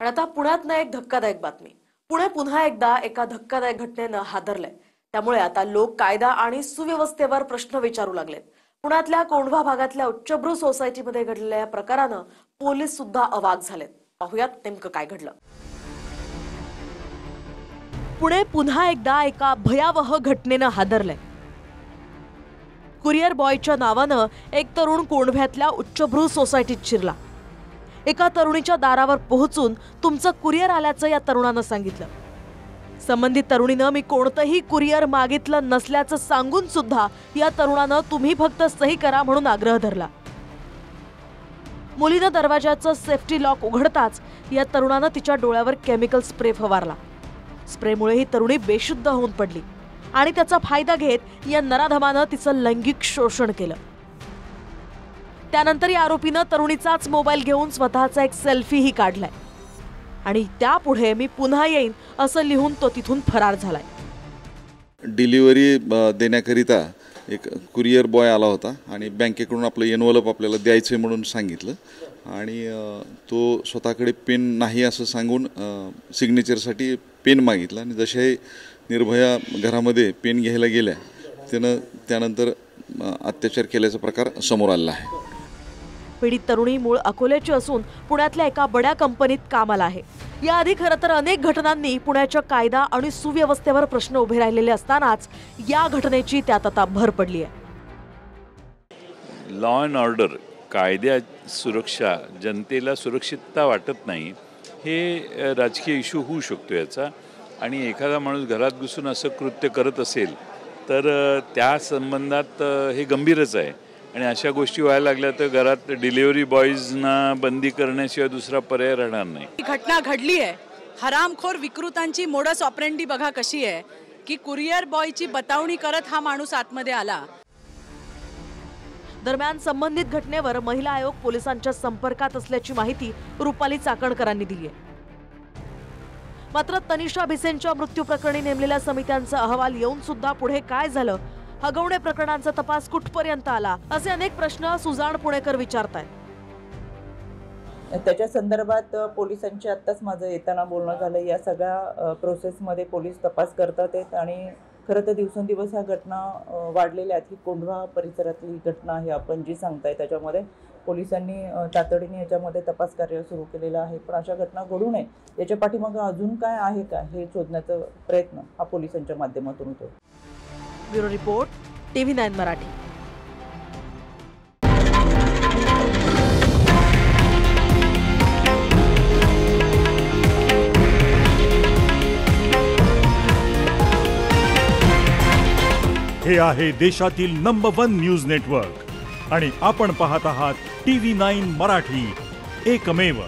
आणि आता पुण्यातनं एक धक्कादायक बातमी। पुणे पुन्हा एकदा एका धक्कादायक घटनेनं हादरलंय। त्यामुळे आता लोक कायदा आणि सुव्यवस्थेवर प्रश्न विचारू लागलेत। पुण्यातल्या कोंढवा भागातल्या उच्चभ्रू सोसायटीमध्ये घडलेल्या या प्रकारानं पोलीस सुद्धा अवाक झालेत। पाहूयात नेमकं काय घडलं। पुणे पुन्हा एकदा एका भयावह घटनेनं हादरलंय। कुरिअर बॉयच्या नावानं एक तरुण कोंढव्यातल्या उच्चभ्रू सोसायटीत शिरला। एका तरुणीच्या दारावर पोहोचून तुमचं कुरिअर आल्याचं या तरुणानं सांगितलं। संबंधित तरुणीनं मी कोणतंही कुरिअर मागितलं नसल्याचं सांगून सुद्धा या तरुणानं तुम्ही फक्त सही करा म्हणून आग्रह धरला। मुलीनं दरवाजाचं सेफ्टी लॉक उघडताच या तरुणानं तिच्या डोळ्यावर केमिकल स्प्रे फवारला। स्प्रेमुळे ही तरुणी बेशुद्ध होऊन पडली आणि त्याचा फायदा घेत या नराधमानं तिचं लैंगिक शोषण केलं। त्यानंतर या आरोपीनं तरुणीचाच मोबाईल घेऊन स्वतःचा एक सेल्फीही काढलाय आणि त्यापुढे मी पुन्हा येईन असं लिहून तो तिथून फरार झालाय। डिलिव्हरी देण्याकरिता एक कुरिअर बॉय आला होता आणि बँकेकडून आपलं एनव्हलप आपल्याला द्यायचं म्हणून सांगितलं आणि तो स्वतःकडे पेन नाही असं सांगून सिग्नेचरसाठी पेन मागितला आणि जसे निर्भया घरामध्ये पेन घ्यायला गेल्या त्यानंतर अत्याचार केल्याचा प्रकार समोर आला आहे। पीडित तरुणी मूळ अकोल्याची असून पुण्यातल्या एका बड्या कंपनीत कामाला आहे। याआधी खरं तर अनेक घटनांनी पुण्याच्या कायदा आणि सुव्यवस्थेवर प्रश्न उभे राहिलेले असतानाच या घटनेची त्यात आता भर पडली आहे। लॉ अँड ऑर्डर, कायद्या सुरक्षा, जनतेला सुरक्षितता वाटत नाही, हे राजकीय इश्यू होऊ शकतो याचा। आणि एखादा माणूस घरात घुसून असं कृत्य करत असेल तर त्या संबंधात हे गंभीरच आहे आणि अशा गोष्टी व्हायला लागल्या तर घरात डिलिव्हरी बॉयजना बंदी करण्याशिवाय दुसरा पर्याय राहणार नाही। ही घटना घडली आहे। हरामखोर विकृतांची मोडस ऑपरेंडी बघा कशी आहे की कुरिअर बॉयची बतावणी करत हा माणूस आतमध्ये आला। दरम्यान संबंधित घटनेवर महिला आयोग पोलिसांच्या संपर्कात असल्याची माहिती रुपाली चाकणकरांनी दिली आहे। मात्र तनिषा भिसेंच्या मृत्यू प्रकरणी नेमलेल्या समित्यांचा अहवाल येऊन सुद्धा पुढे काय झालं, हगवणे प्रकरणांचा तपास कुठपर्यंत आला, असे अनेक प्रश्न सुजाण पुणेकर विचारतायत। त्याच्या संदर्भात पोलिसांची आत्ताच माझं येताना बोलणं झालं। या सगळ्या प्रोसेसमध्ये पोलीस तपास करतात आहेत आणि खरं तर दिवसेंदिवस ह्या घटना वाढलेल्या आहेत। ही कोंढवा परिसरातली घटना आहे आपण जी सांगताय, त्याच्यामध्ये पोलिसांनी तातडीने याच्यामध्ये तपास कार्य सुरू केलेलं आहे। पण अशा घटना घडू नये याच्या पाठीमागे अजून काय आहे का हे शोधण्याचा प्रयत्न हा पोलिसांच्या माध्यमातून होतो। Bureau report, TV9 Marathi. हे आहे देशातील नंबर 1 न्यूज नेटवर्क आणि आपण पाहत आहात TV9 मराठी, एकमेव।